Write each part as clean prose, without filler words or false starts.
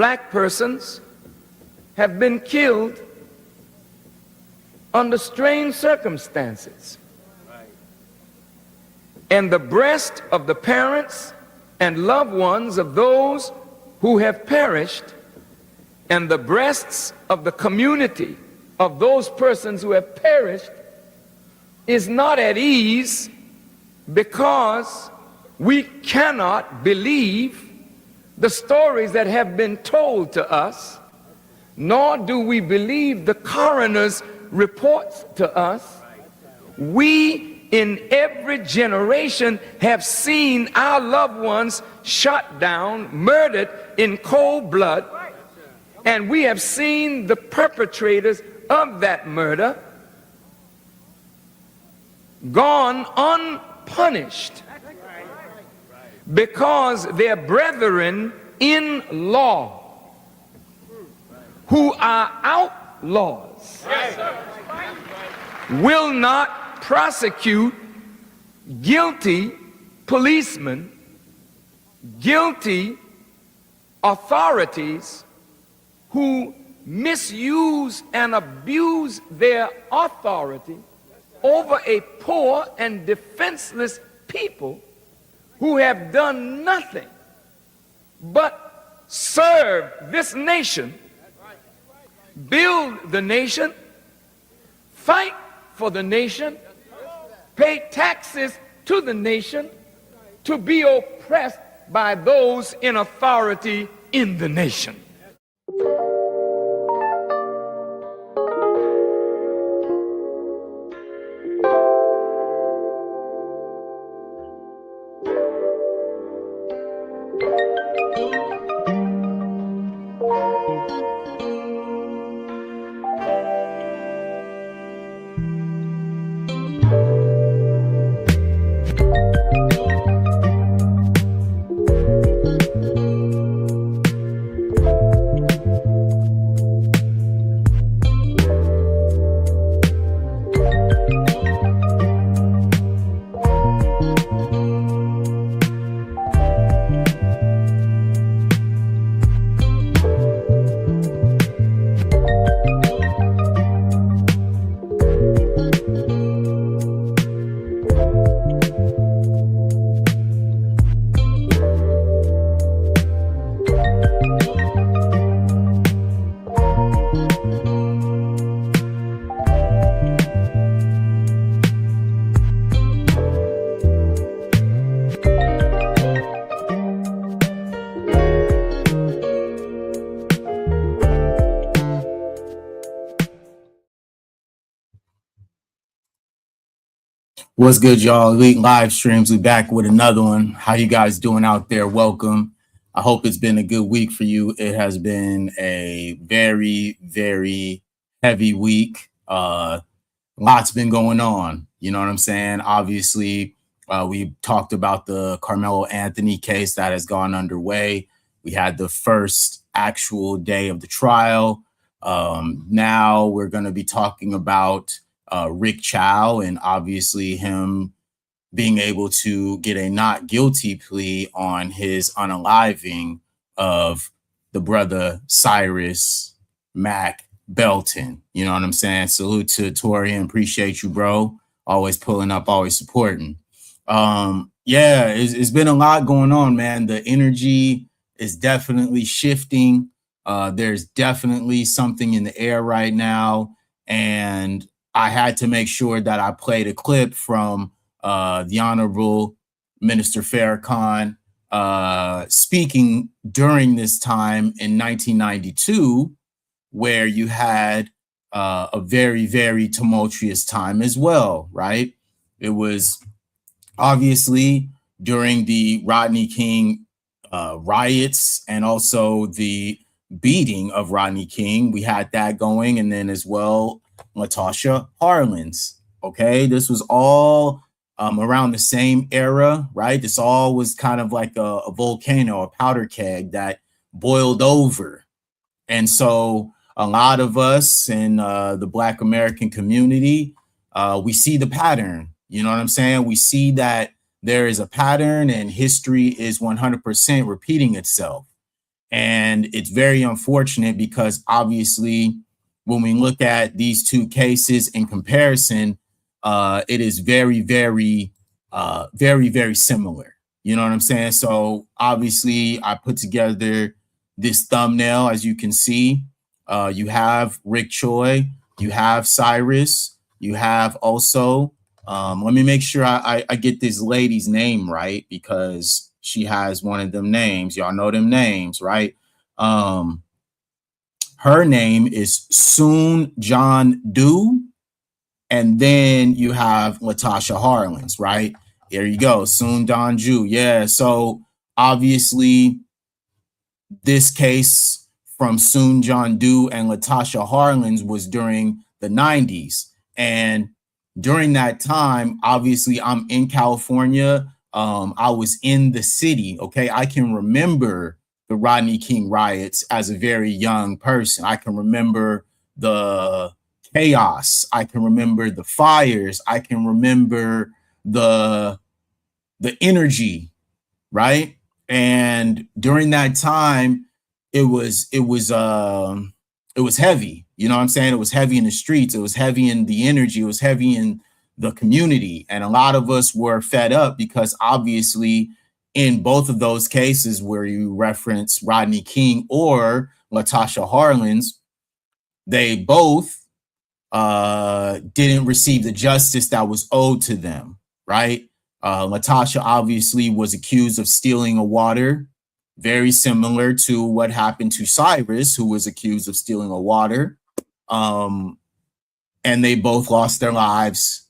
black persons have been killed under strange circumstances. And the breast of the parents and loved ones of those who have perished, and the breasts of the community of those persons who have perished, is not at ease, because we cannot believe the stories that have been told to us, nor do we believe the coroner's reports to us. We in every generation have seen our loved ones shot down, murdered in cold blood, and we have seen the perpetrators of that murder gone unpunished, because their brethren in law, who are outlaws, will not prosecute guilty policemen, guilty authorities who misuse and abuse their authority over a poor and defenseless people who have done nothing but serve this nation, build the nation, fight for the nation, pay taxes to the nation, to be oppressed by those in authority in the nation. What's good, y'all? Elite Live Streams. We back with another one. How you guys doing out there? Welcome. I hope it's been a good week for you. It has been a very, very heavy week. Lots been going on. You know what I'm saying? Obviously, we talked about the Carmelo Anthony case that has gone underway. We had the first actual day of the trial. Now we're going to be talking about Rick Chow, and obviously him being able to get a not guilty plea on his unaliving of the brother Cyrus Mac Belton. You know what I'm saying? Salute to Torian. Appreciate you, bro. Always pulling up, always supporting. Yeah, it's been a lot going on, man. The energy is definitely shifting. There's definitely something in the air right now, and I had to make sure that I played a clip from the Honorable Minister Farrakhan speaking during this time in 1992, where you had a very, very tumultuous time as well, right? It was obviously during the Rodney King riots and also the beating of Rodney King. We had that going, and then as well, Latasha Harlins. Okay, this was all around the same era, right? This all was kind of like a volcano, a powder keg that boiled over. And so a lot of us in the Black American community, we see the pattern. You know what I'm saying? We see that there is a pattern and history is 100% repeating itself. And it's very unfortunate because obviously when we look at these two cases in comparison, it is very, very, very similar. You know what I'm saying? So obviously I put together this thumbnail. As you can see, you have Rick Choi, you have Cyrus, you have also, let me make sure I get this lady's name right, because she has one of them names. Y'all know them names, right? Her name is Soon John Doe. And then you have Latasha Harlins, right? There you go. Soon Don Ju. Yeah. So obviously this case from Soon John Doe and Latasha Harlins was during the 90s. And during that time, obviously I'm in California. I was in the city. Okay. I can remember the Rodney King riots as a very young person. I can remember the chaos. I can remember the fires. I can remember the energy, right? And during that time, it was heavy. You know what I'm saying? It was heavy in the streets. It was heavy in the energy. It was heavy in the community. And a lot of us were fed up because obviously in both of those cases where you reference Rodney King or Latasha Harlins, they both didn't receive the justice that was owed to them, right? Latasha obviously was accused of stealing a water, very similar to what happened to Cyrus, who was accused of stealing a water. And they both lost their lives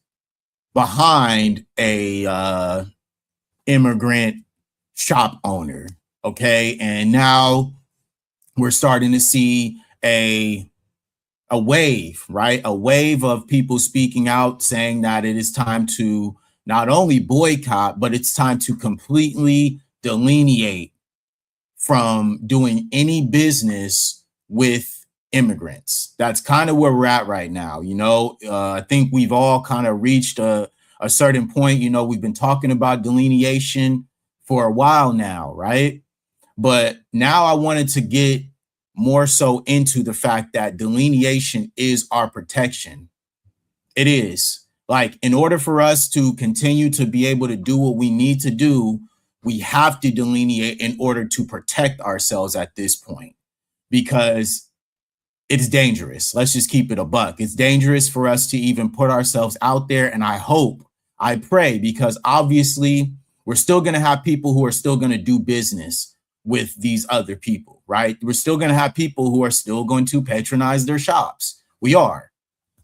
behind a immigrant shop owner, okay? And now we're starting to see a wave, right? A wave of people speaking out saying that it is time to not only boycott, but it's time to completely delineate from doing any business with immigrants. That's kind of where we're at right now. You know, I think we've all kind of reached a certain point. You know, we've been talking about delineation for a while now, right? But now I wanted to get more so into the fact that delineation is our protection. It is. Like, in order for us to continue to be able to do what we need to do, we have to delineate in order to protect ourselves at this point, because it's dangerous. Let's just keep it a buck. It's dangerous for us to even put ourselves out there. And I pray, because obviously we're still going to have people who are still going to do business with these other people, right? We're still going to have people who are still going to patronize their shops. We are.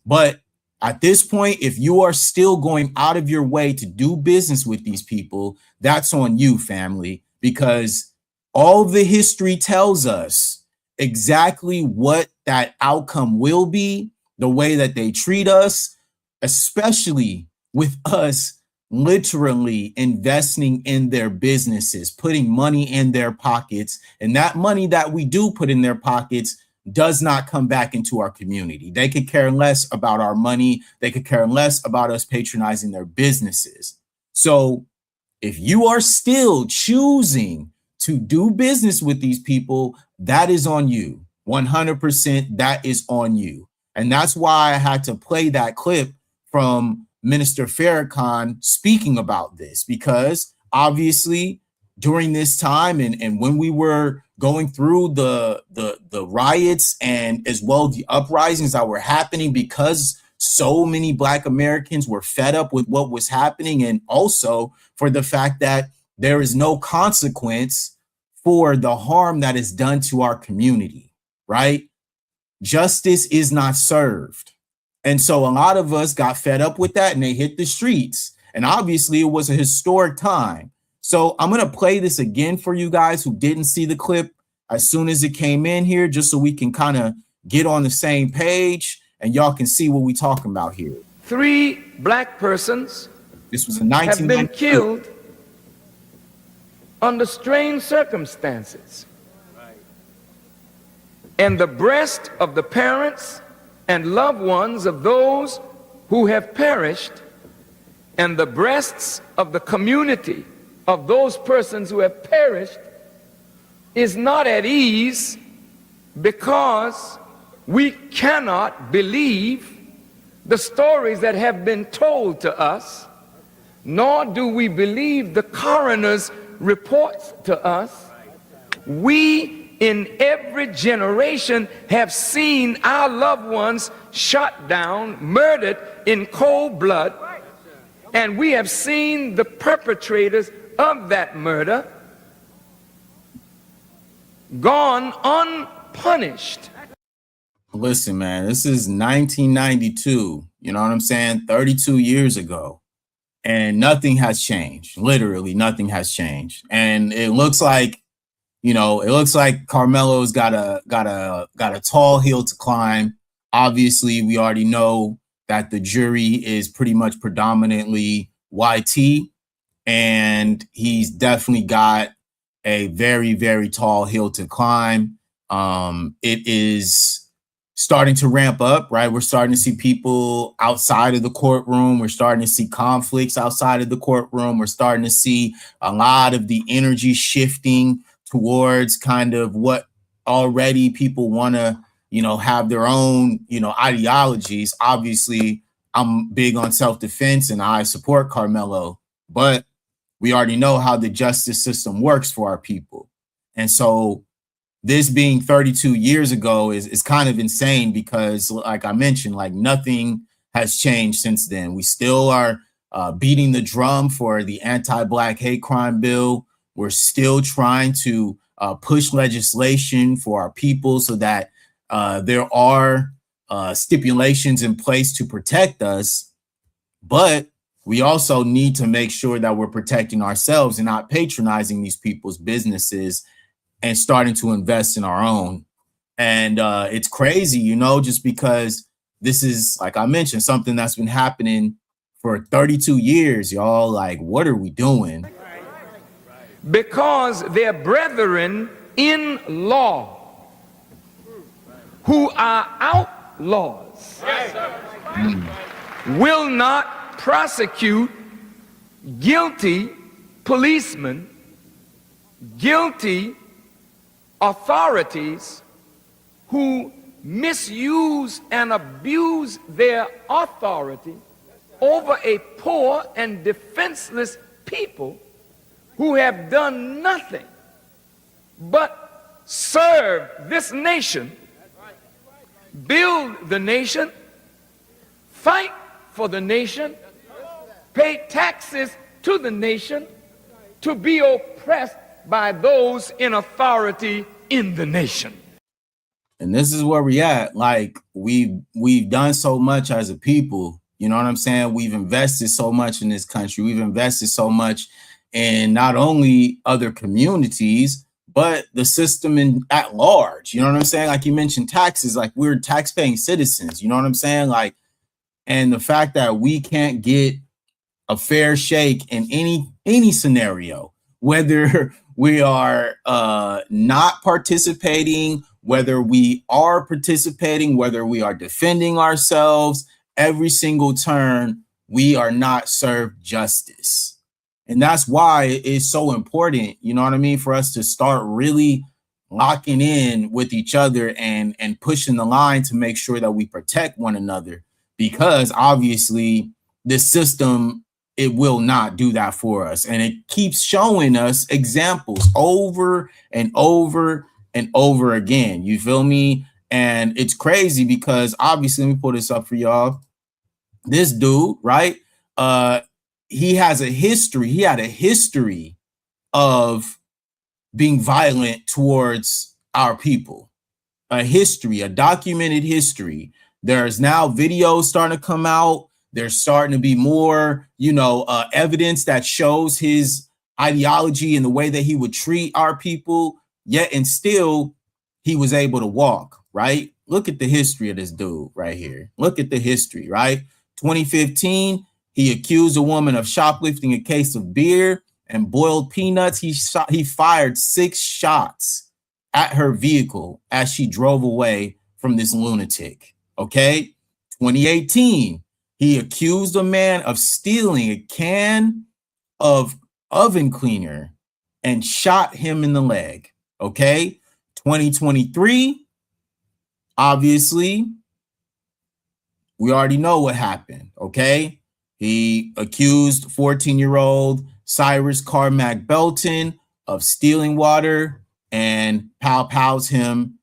But at this point, if you are still going out of your way to do business with these people, that's on you, family, because all the history tells us exactly what that outcome will be, the way that they treat us, especially with us literally investing in their businesses, putting money in their pockets. And that money that we do put in their pockets does not come back into our community. They could care less about our money. They could care less about us patronizing their businesses. So if you are still choosing to do business with these people, that is on you. 100%, that is on you. And that's why I had to play that clip from Minister Farrakhan speaking about this, because obviously during this time and when we were going through the riots and as well the uprisings that were happening, because so many Black Americans were fed up with what was happening, and also for the fact that there is no consequence for the harm that is done to our community, right? Justice is not served. And so a lot of us got fed up with that and they hit the streets. And obviously it was a historic time. So I'm going to play this again for you guys who didn't see the clip as soon as it came in here, just so we can kind of get on the same page and y'all can see what we're talking about here. 3 Black persons This was in have been 1992. killed under strange circumstances. And the breast of the parents and loved ones of those who have perished, and the breasts of the community of those persons who have perished, is not at ease because we cannot believe the stories that have been told to us, nor do we believe the coroner's reports to us. We in every generation have seen our loved ones shot down, murdered in cold blood, and we have seen the perpetrators of that murder gone unpunished. Listen, man, this is 1992. You know what I'm saying? 32 years ago. And nothing has changed. Literally, nothing has changed. And it looks like, you know, it looks like Carmelo's got a tall hill to climb. Obviously, we already know that the jury is pretty much predominantly YT, and he's definitely got a very, very tall hill to climb. It is starting to ramp up, right? We're starting to see people outside of the courtroom. We're starting to see conflicts outside of the courtroom. We're starting to see a lot of the energy shifting towards kind of what already people want to, you know, have their own, you know, ideologies. Obviously, I'm big on self-defense and I support Carmelo, but we already know how the justice system works for our people. And so this being 32 years ago is kind of insane because, like I mentioned, like nothing has changed since then. We still are beating the drum for the anti-Black hate crime bill. We're still trying to push legislation for our people so that there are stipulations in place to protect us. But we also need to make sure that we're protecting ourselves and not patronizing these people's businesses and starting to invest in our own. And it's crazy, you know, just because this is, like I mentioned, something that's been happening for 32 years, y'all. Like, what are we doing? Because their brethren in law who are outlaws will not prosecute guilty policemen, guilty authorities who misuse and abuse their authority over a poor and defenseless people who have done nothing but serve this nation, build the nation, fight for the nation, pay taxes to the nation, to be oppressed by those in authority in the nation. And this is where we at. Like we've done so much as a people, you know what I'm saying? We've invested so much in this country. We've invested so much in not only other communities, but the system at large. You know what I'm saying? Like you mentioned taxes, like we're tax-paying citizens, you know what I'm saying? Like, and the fact that we can't get a fair shake in any scenario, whether we are not participating, whether we are participating, whether we are defending ourselves, every single turn, we are not served justice. And that's why it's so important, you know what I mean, for us to start really locking in with each other and pushing the line to make sure that we protect one another, because obviously the system, it will not do that for us. And it keeps showing us examples over and over and over again. You feel me? And it's crazy because obviously, let me pull this up for y'all. This dude, right? He has a history. He had a history of being violent towards our people. A history, a documented history. There's now videos starting to come out. There's starting to be more, you know, evidence that shows his ideology and the way that he would treat our people, yet and still he was able to walk, right? Look at the history of this dude right here. Look at the history, right? 2015, he accused a woman of shoplifting a case of beer and boiled peanuts. He fired 6 shots at her vehicle as she drove away from this lunatic, okay? 2018, he accused a man of stealing a can of oven cleaner and shot him in the leg. Okay. 2023, obviously, we already know what happened. Okay. He accused 14-year-old Cyrus Carmack Belton of stealing water and pows him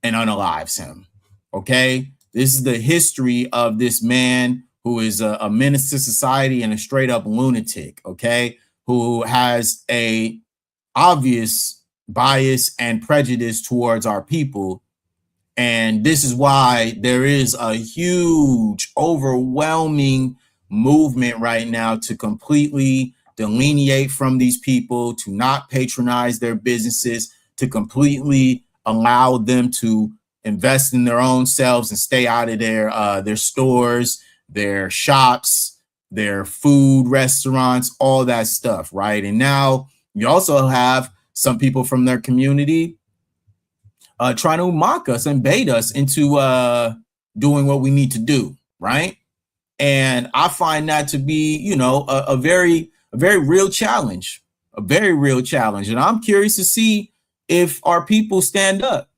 and unalives him. Okay. This is the history of this man who is a menace to society and a straight up lunatic. Okay. Who has a obvious bias and prejudice towards our people. And this is why there is a huge, overwhelming movement right now to completely delineate from these people, to not patronize their businesses, to completely allow them to invest in their own selves and stay out of their stores, their shops, their food restaurants, all that stuff, right? And now you also have some people from their community trying to mock us and bait us into doing what we need to do, right? And I find that to be, you know, a very real challenge, a very real challenge. And I'm curious to see if our people stand up.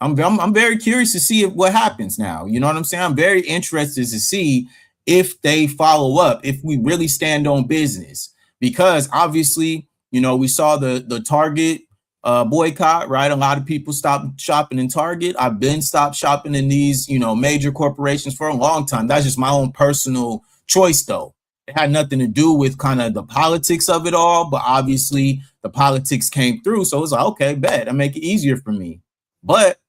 I'm very curious to see what happens now. You know what I'm saying? I'm very interested to see if they follow up, if we really stand on business, because obviously, you know, we saw the Target boycott, right? A lot of people stopped shopping in Target. I've been stopped shopping in these, you know, major corporations for a long time. That's just my own personal choice, though. It had nothing to do with kind of the politics of it all, but obviously the politics came through. So it's like, okay, bet, I make it easier for me. But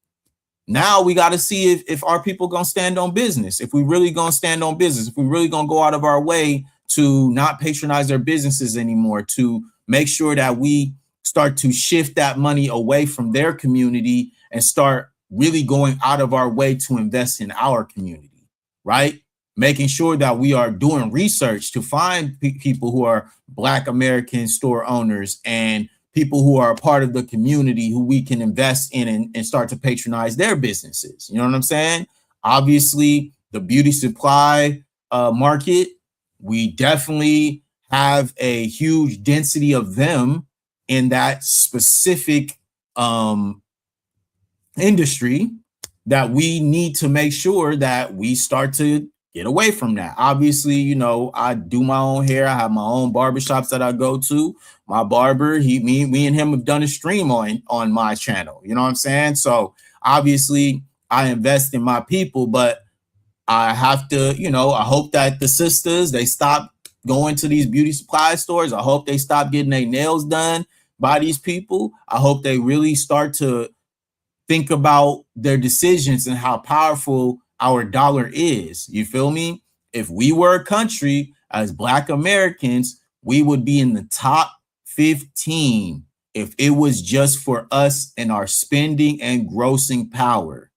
now we got to see if our people going to stand on business, if we really going to stand on business, if we really going to go out of our way to not patronize their businesses anymore, to make sure that we start to shift that money away from their community and start really going out of our way to invest in our community, right? Making sure that we are doing research to find people who are Black American store owners and people who are a part of the community who we can invest in and start to patronize their businesses. You know what I'm saying? Obviously, the beauty supply market, we definitely have a huge density of them in that specific industry that we need to make sure that we start to get away from that. Obviously, you know, I do my own hair. I have my own barbershops that I go to. My barber, me and him have done a stream on my channel. You know what I'm saying? So obviously I invest in my people, but I have to, you know, I hope that the sisters, they stop going to these beauty supply stores. I hope they stop getting their nails done by these people. I hope they really start to think about their decisions and how powerful our dollar is. You feel me? If we were a country as Black Americans, we would be in the top 15 if it was just for us and our spending and grossing power.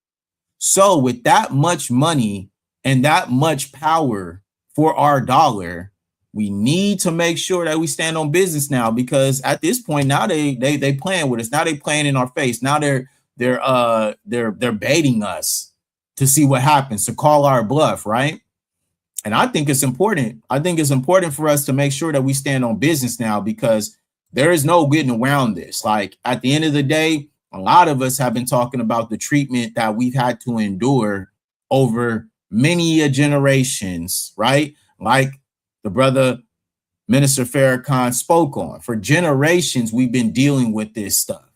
So with that much money and that much power for our dollar, we need to make sure that we stand on business now, because at this point now they playing with us. Now they playing in our face. Now they're baiting us to see what happens, to call our bluff, right? And I think it's important. I think it's important for us to make sure that we stand on business now, because there is no getting around this. Like, at the end of the day, a lot of us have been talking about the treatment that we've had to endure over many generations, right? Like the brother Minister Farrakhan spoke on. For generations, we've been dealing with this stuff.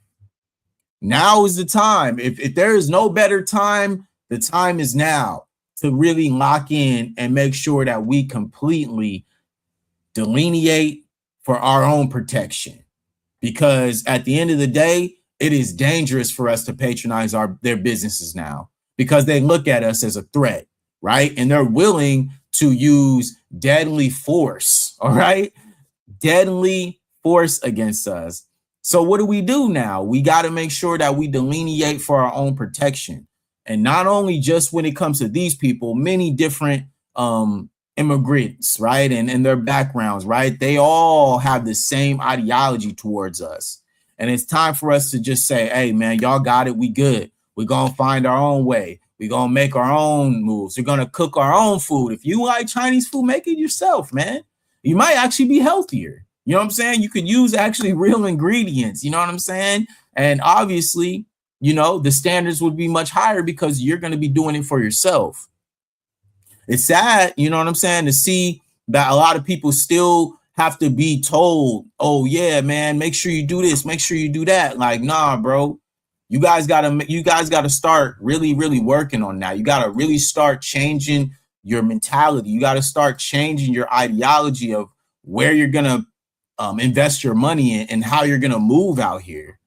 Now is the time. If there is no better time, the time is now to really lock in and make sure that we completely delineate for our own protection. Because at the end of the day, it is dangerous for us to patronize their businesses now, because they look at us as a threat, right? And they're willing to use deadly force, all right? Deadly force against us. So what do we do now? We got to make sure that we delineate for our own protection. And not only just when it comes to these people, many different immigrants, right? And their backgrounds, right? They all have the same ideology towards us. And it's time for us to just say, hey, man, y'all got it. We good. We're going to find our own way. We're going to make our own moves. We're going to cook our own food. If you like Chinese food, make it yourself, man. You might actually be healthier. You know what I'm saying? You could use actually real ingredients. You know what I'm saying? And obviously, you know, the standards would be much higher because you're going to be doing it for yourself. It's sad, you know what I'm saying, to see that a lot of people still have to be told, oh yeah, man, make sure you do this, make sure you do that. Like, nah, bro, you guys gotta start really, really working on that. You gotta really start changing your mentality. You gotta start changing your ideology of where you're gonna invest your money in and how you're gonna move out here,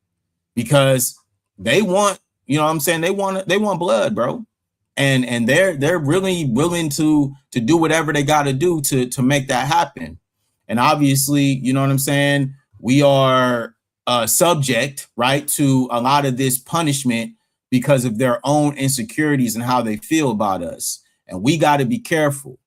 because they want, you know what I'm saying, they want blood, bro. And they're really willing to do whatever they got to do to make that happen. And obviously, you know what I'm saying, we are subject, right, to a lot of this punishment because of their own insecurities and how they feel about us. And we got to be careful,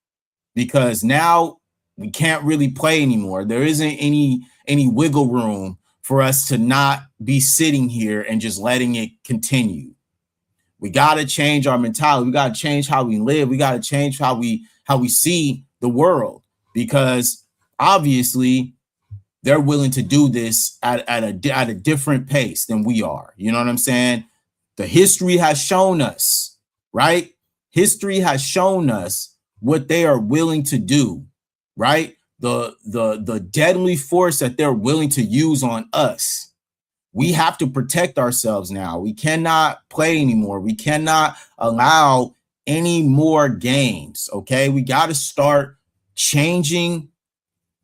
because now we can't really play anymore. There isn't any wiggle room for us to not be sitting here and just letting it continue. We got to change our mentality. We got to change how we live. We got to change how we see the world, because obviously they're willing to do this at a different pace than we are. You know what I'm saying? The history has shown us, right? History has shown us what they are willing to do, right? The deadly force that they're willing to use on us. We have to protect ourselves now. We cannot play anymore. We cannot allow any more games. Okay. We got to start changing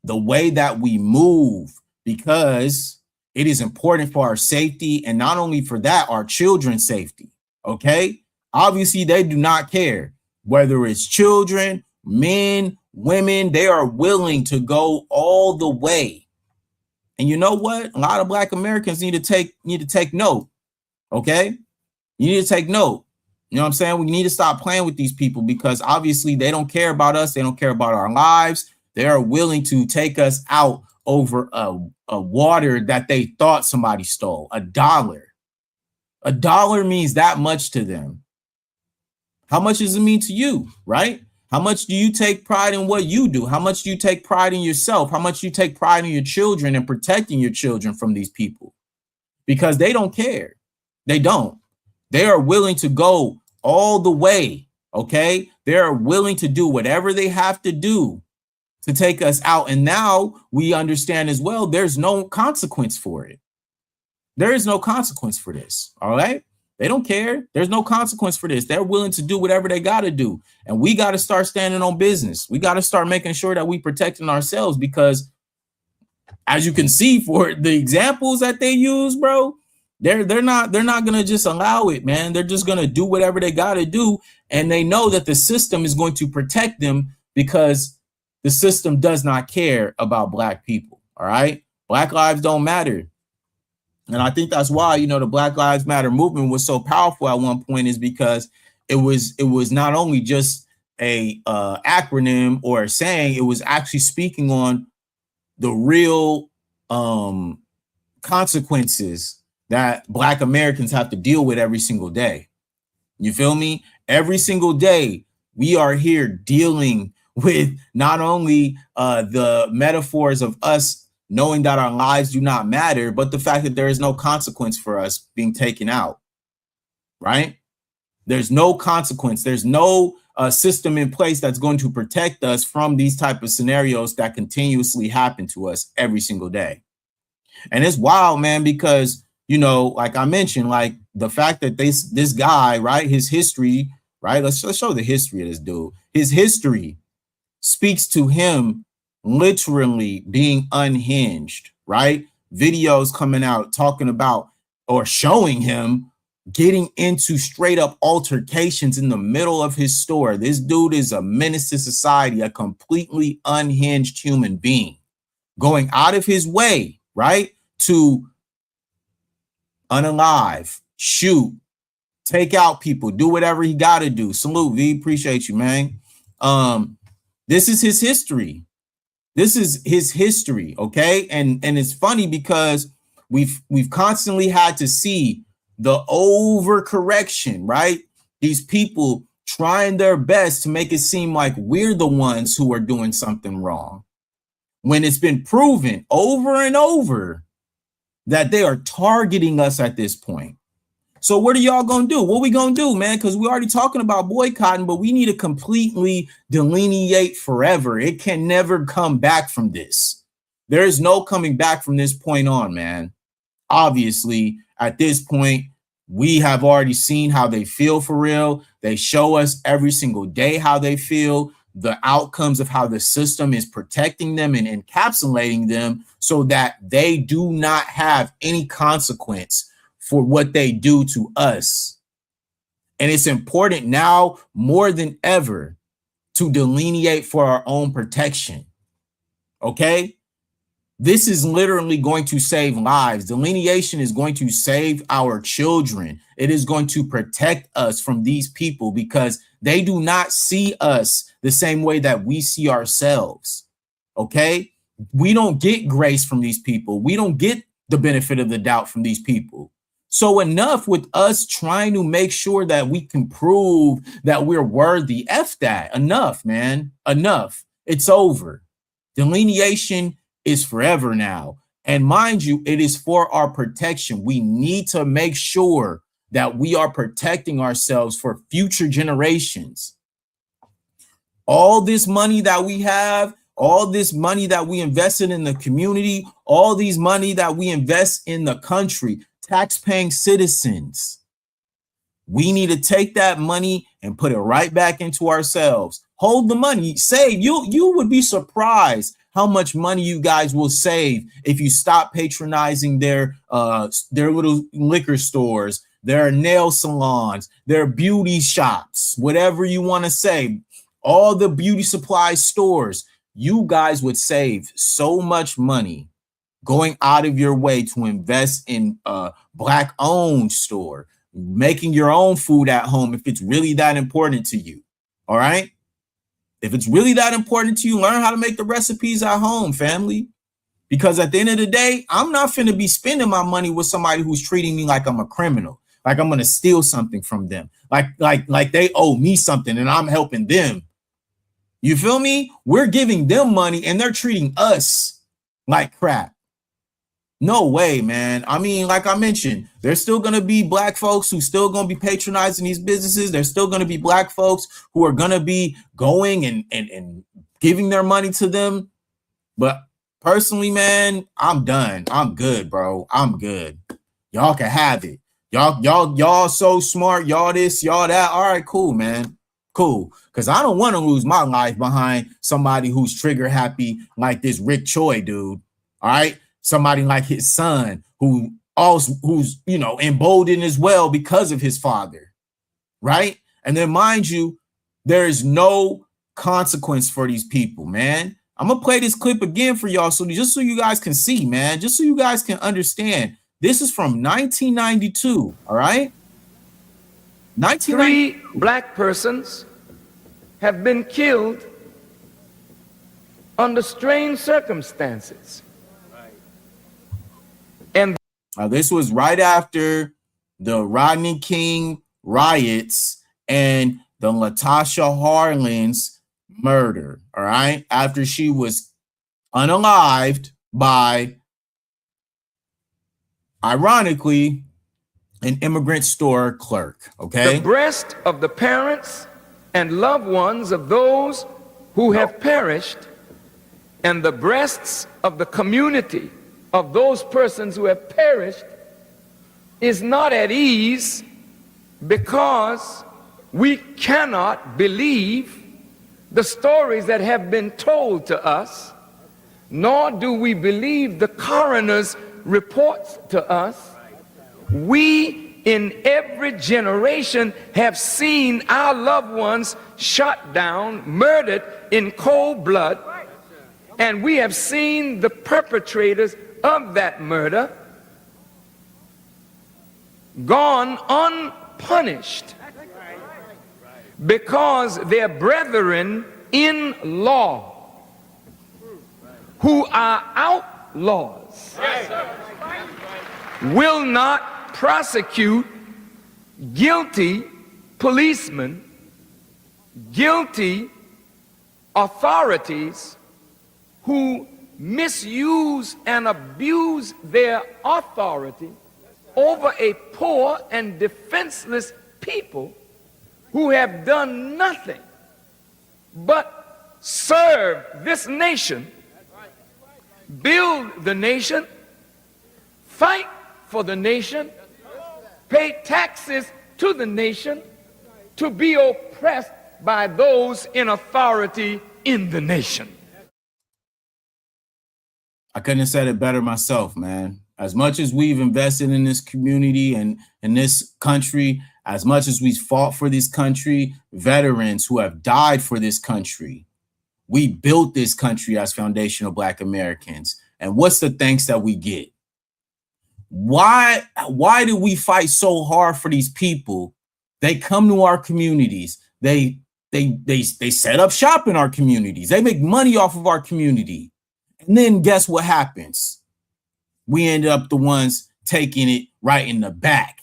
the way that we move, because it is important for our safety. And not only for that, our children's safety. Okay. Obviously, they do not care whether it's children, men, women. They are willing to go all the way. And you know what? A lot of Black Americans need to take note. Okay. You need to take note. You know what I'm saying? We need to stop playing with these people, because obviously they don't care about us. They don't care about our lives. They are willing to take us out over a water that they thought somebody stole. $1. $1 means that much to them. How much does it mean to you, right? How much do you take pride in what you do? How much do you take pride in yourself? How much do you take pride in your children and protecting your children from these people? Because they don't care. They don't. They are willing to go all the way, okay? They are willing to do whatever they have to do to take us out. And now we understand as well, there's no consequence for it. There is no consequence for this, all right? They don't care. There's no consequence for this. They're willing to do whatever they got to do. And we got to start standing on business. We got to start making sure that we protecting ourselves, because as you can see for the examples that they use, bro, they're not going to just allow it, man. They're just going to do whatever they got to do. And they know that the system is going to protect them, because the system does not care about Black people. All right. Black lives don't matter. And I think that's why, you know, the Black Lives Matter movement was so powerful at one point, is because it was not only just a acronym or a saying, it was actually speaking on the real consequences that Black Americans have to deal with every single day. You feel me? Every single day we are here dealing with not only the metaphors of us knowing that our lives do not matter, but the fact that there is no consequence for us being taken out, right? There's no consequence. There's no system in place that's going to protect us from these type of scenarios that continuously happen to us every single day. And it's wild, man, because, you know, like I mentioned, like the fact that this guy, right, his history, right? Let's show the history of this dude. His history speaks to him literally being unhinged, right? Videos coming out talking about or showing him getting into straight up altercations in the middle of his store. This dude is a menace to society, a completely unhinged human being, going out of his way, right, to unalive, shoot, take out people, do whatever he got to do. Salute, V. Appreciate you, man. This is his history. This is his history, okay? And it's funny because we've constantly had to see the overcorrection, right? These people trying their best to make it seem like we're the ones who are doing something wrong. when it's been proven over and over that they are targeting us at this point. So what are y'all gonna do? What we gonna do, man? Because we're already talking about boycotting, but we need to completely delineate forever. It can never come back from this. There is no coming back from this point on, man. Obviously, at this point, we have already seen how they feel for real. They show us every single day how they feel, the outcomes of how the system is protecting them and encapsulating them so that they do not have any consequence for what they do to us. And it's important now more than ever to delineate for our own protection. Okay? This is literally going to save lives. Delineation is going to save our children. It is going to protect us from these people because they do not see us the same way that we see ourselves. Okay? We don't get grace from these people. We don't get the benefit of the doubt from these people. So enough with us trying to make sure that we can prove that we're worthy. F that. Enough, man. Enough. It's over. Delineation is forever now. And mind you, it is for our protection. We need to make sure that we are protecting ourselves for future generations. All this money that we have, all this money that we invested in the community, all these money that we invest in the country, tax-paying citizens, we need to take that money and put it right back into ourselves. Hold the money, save. You would be surprised how much money you guys will save if you stop patronizing their little liquor stores, their nail salons, their beauty shops, whatever you want to say, all the beauty supply stores. You guys would save so much money going out of your way to invest in a Black-owned store, making your own food at home if it's really that important to you. All right? If it's really that important to you, learn how to make the recipes at home, family. Because at the end of the day, I'm not finna be spending my money with somebody who's treating me like I'm a criminal, like I'm gonna steal something from them, like they owe me something and I'm helping them. You feel me? We're giving them money and they're treating us like crap. No way, man. I mean, like I mentioned, there's still going to be Black folks who still going to be patronizing these businesses. There's still going to be Black folks who are going to be going and giving their money to them. But personally, man, I'm done. I'm good, bro. I'm good. Y'all can have it. Y'all so smart. Y'all this, y'all that. All right, cool, man. Cool. Because I don't want to lose my life behind somebody who's trigger happy like this Rick Choi dude. All right. Somebody like his son who's emboldened as well because of his father, right? And then mind you, there is no consequence for these people, man. I'm gonna play this clip again for y'all, so just so you guys can see, man, just so you guys can understand. This is from 1992, all right? 3 Black persons have been killed under strange circumstances. And this was right after the Rodney King riots and the Latasha Harlins murder, all right? After she was unalived by, ironically, an immigrant store clerk, okay? The breast of the parents and loved ones of those who have perished, and the breasts of the community of those persons who have perished is not at ease because we cannot believe the stories that have been told to us, nor do we believe the coroner's reports to us. We in every generation have seen our loved ones shot down, murdered in cold blood, and we have seen the perpetrators of that murder gone unpunished because their brethren in law who are outlaws will not prosecute guilty policemen, guilty authorities who misuse and abuse their authority over a poor and defenseless people who have done nothing but serve this nation, build the nation, fight for the nation, pay taxes to the nation, to be oppressed by those in authority in the nation. I couldn't have said it better myself, man. As much as we've invested in this community and in this country, as much as we've fought for this country, veterans who have died for this country, we built this country as foundational Black Americans. And what's the thanks that we get? Why do we fight so hard for these people? They come to our communities. They set up shop in our communities. They make money off of our community. And then guess what happens? We end up the ones taking it right in the back.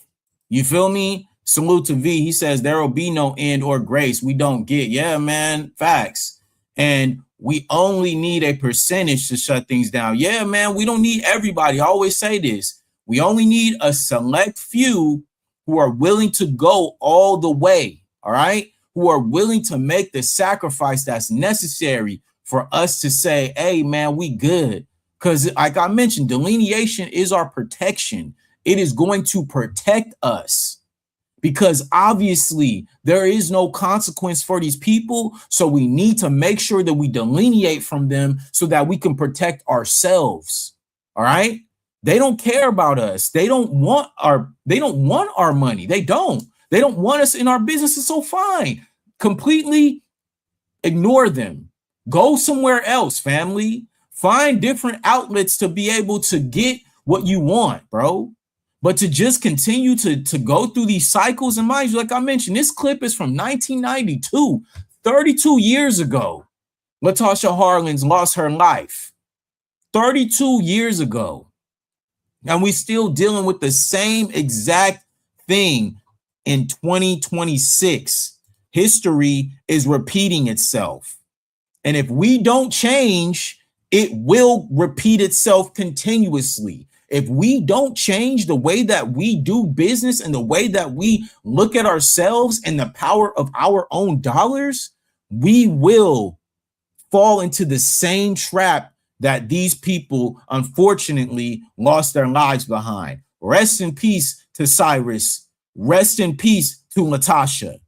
You feel me? Salute to V. He says there will be no end or grace we don't get. Yeah, man, facts. And we only need a percentage to shut things down. Yeah, man, we don't need everybody. I always say this. We only need a select few who are willing to go all the way, all right? Who are willing to make the sacrifice that's necessary for us to say, hey, man, we good. Because like I mentioned, delineation is our protection. It is going to protect us because obviously there is no consequence for these people. So we need to make sure that we delineate from them so that we can protect ourselves. All right. They don't care about us. They don't want our money. They don't want us in our businesses. So fine. Completely ignore them. Go somewhere else, family. Find different outlets to be able to get what you want, bro. But to just continue to go through these cycles, and mind you, like I mentioned, this clip is from 1992, 32 years ago. Latasha Harlins lost her life 32 years ago. And we still dealing with the same exact thing in 2026. History is repeating itself. And if we don't change, it will repeat itself continuously. If we don't change the way that we do business and the way that we look at ourselves and the power of our own dollars, we will fall into the same trap that these people unfortunately lost their lives behind. Rest in peace to Cyrus. Rest in peace to Latasha.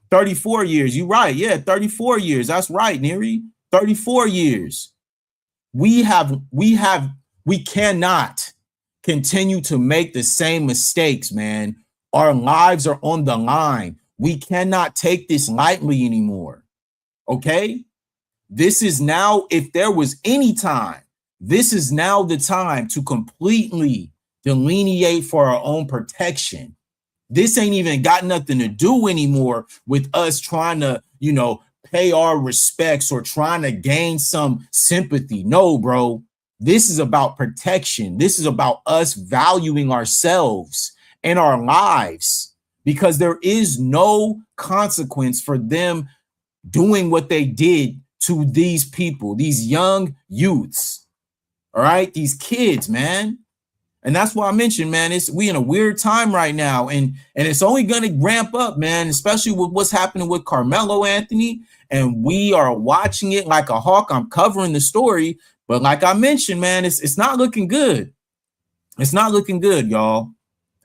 34 years. You're right. Yeah, 34 years. That's right, Neri. 34 years. We cannot continue to make the same mistakes, man. Our lives are on the line. We cannot take this lightly anymore. Okay? This is now, if there was any time, this is now the time to completely delineate for our own protection. This ain't even got nothing to do anymore with us trying to, pay our respects or trying to gain some sympathy. No, bro. This is about protection. This is about us valuing ourselves and our lives because there is no consequence for them doing what they did to these people, these young youths. All right, these kids, man. And that's why I mentioned, man, we in a weird time right now. And it's only going to ramp up, man, especially with what's happening with Carmelo Anthony. And we are watching it like a hawk. I'm covering the story. But like I mentioned, man, it's not looking good. It's not looking good, y'all.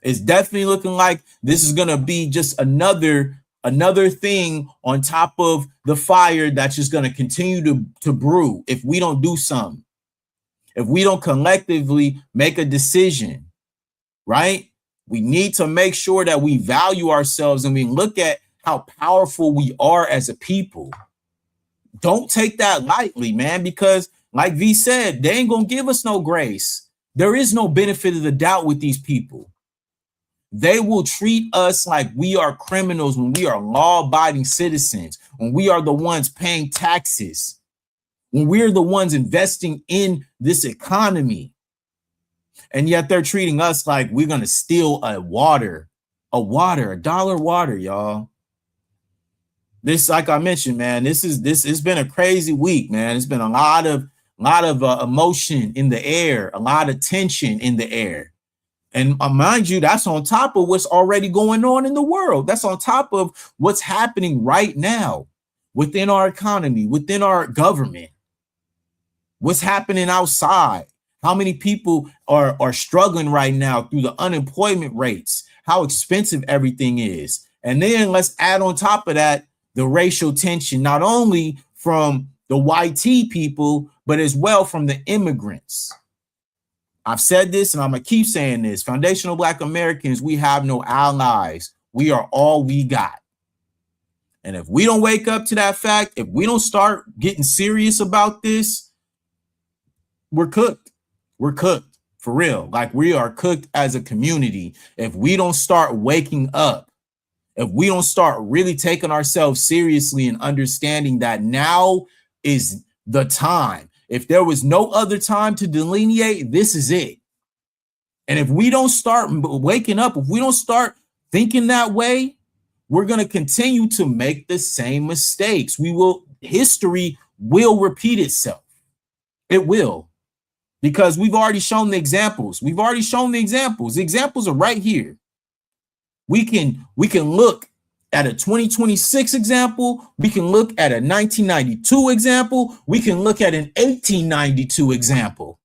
It's definitely looking like this is going to be just another thing on top of the fire that's just going to continue to brew if we don't do something. If we don't collectively make a decision, right? We need to make sure that we value ourselves and we look at how powerful we are as a people. Don't take that lightly, man, because like V said, they ain't going to give us no grace. There is no benefit of the doubt with these people. They will treat us like we are criminals when we are law-abiding citizens, when we are the ones paying taxes, when we're the ones investing in this economy. And yet they're treating us like we're going to steal a dollar water, y'all. This, like I mentioned, man, it's been a crazy week, man. It's been a lot of a lot of emotion in the air, a lot of tension in the air. And mind you, that's on top of what's already going on in the world. That's on top of what's happening right now within our economy, within our government, what's happening outside. How many people are struggling right now through the unemployment rates, how expensive everything is. And then let's add on top of that the racial tension, not only from the YT people, but as well from the immigrants. I've said this and I'm going to keep saying this. Foundational Black Americans, we have no allies. We are all we got. And if we don't wake up to that fact, if we don't start getting serious about this, we're cooked. We're cooked for real. Like, we are cooked as a community. If we don't start waking up, if we don't start really taking ourselves seriously and understanding that now is the time. If there was no other time to delineate, this is it. And if we don't start waking up, if we don't start thinking that way, we're going to continue to make the same mistakes. History will repeat itself. It will. Because we've already shown the examples. We've already shown the examples. The examples are right here. We can look at a 2026 example. We can look at a 1992 example. We can look at an 1892 example.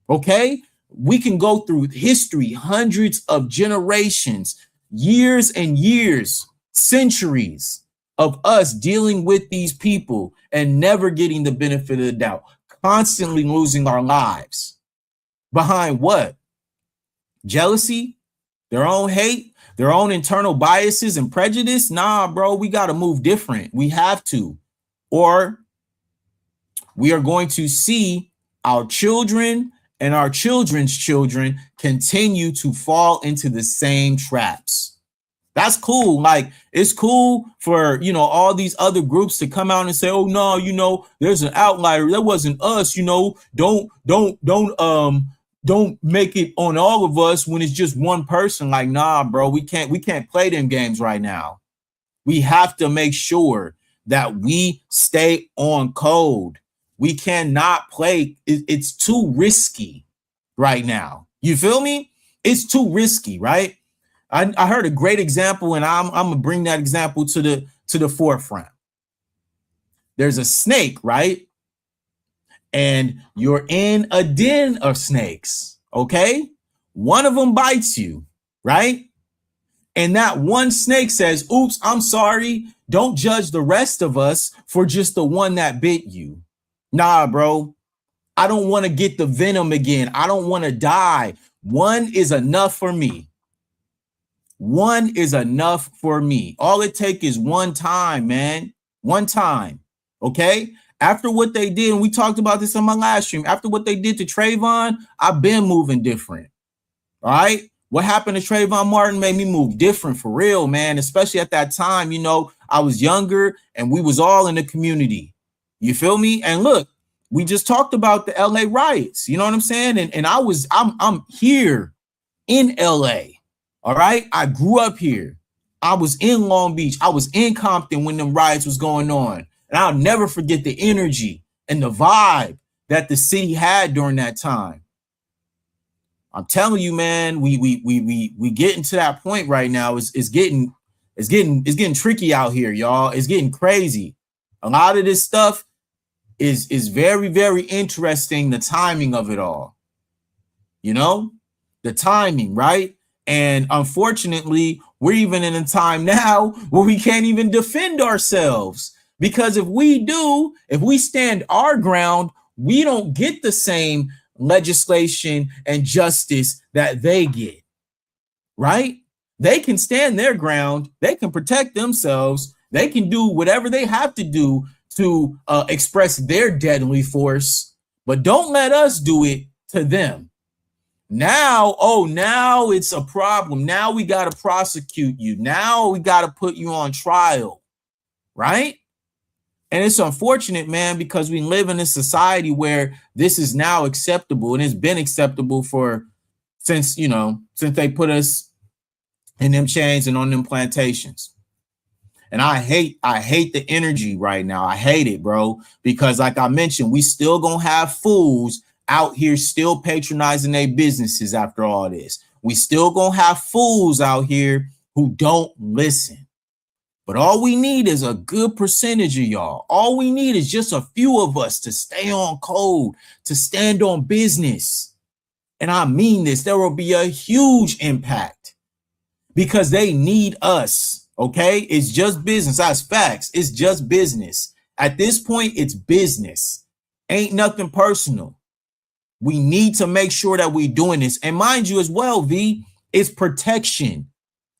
Okay? We can go through history, hundreds of generations, years and years, centuries of us dealing with these people and never getting the benefit of the doubt, constantly losing our lives. Behind what? Jealousy, their own hate, their own internal biases and prejudice. Nah, bro, we got to move different. We have to, or we are going to see our children and our children's children continue to fall into the same traps. That's cool. Like, it's cool for, all these other groups to come out and say, oh, no, there's an outlier. That wasn't us. Don't make it on all of us when it's just one person. Like, nah, bro, we can't play them games right now. We have to make sure that we stay on code. We cannot play. It's too risky right now. You feel me? It's too risky, right? I heard a great example, and I'm gonna bring that example to the forefront. There's a snake, right? And you're in a den of snakes, okay? One of them bites you, right? And that one snake says, oops, I'm sorry. Don't judge the rest of us for just the one that bit you. Nah, bro. I don't want to get the venom again. I don't want to die. One is enough for me. One is enough for me. All it takes is one time, man. One time. Okay? After what they did, and we talked about this on my last stream, after what they did to Trayvon, I've been moving different. All right? What happened to Trayvon Martin made me move different for real, man. Especially at that time, I was younger and we was all in the community. You feel me? And look, we just talked about the LA riots. You know what I'm saying? And I'm here in LA. All right. I grew up here. I was in Long Beach. I was in Compton when them riots was going on. And I'll never forget the energy and the vibe that the city had during that time. I'm telling you, man, we getting to that point right now. It's getting tricky out here, y'all. It's getting crazy. A lot of this stuff is very, very interesting. The timing of it all, the timing, right? And unfortunately, we're even in a time now where we can't even defend ourselves, because if we stand our ground, we don't get the same legislation and justice that they get, right? They can stand their ground. They can protect themselves. They can do whatever they have to do to express their deadly force, but don't let us do it to them. Now it's a problem. Now we got to prosecute you. Now we got to put you on trial, right? And it's unfortunate, man, because we live in a society where this is now acceptable, and it's been acceptable since they put us in them chains and on them plantations. And I hate the energy right now. I hate it, bro, because like I mentioned, we still gonna have fools out here still patronizing their businesses after all this. We still gonna have fools out here who don't listen. But all we need is a good percentage of y'all. All we need is just a few of us to stay on code, to stand on business. And I mean this, there will be a huge impact because they need us, okay? It's just business. That's facts. It's just business. At this point, it's business. Ain't nothing personal. We need to make sure that we're doing this. And mind you as well, V, it's protection.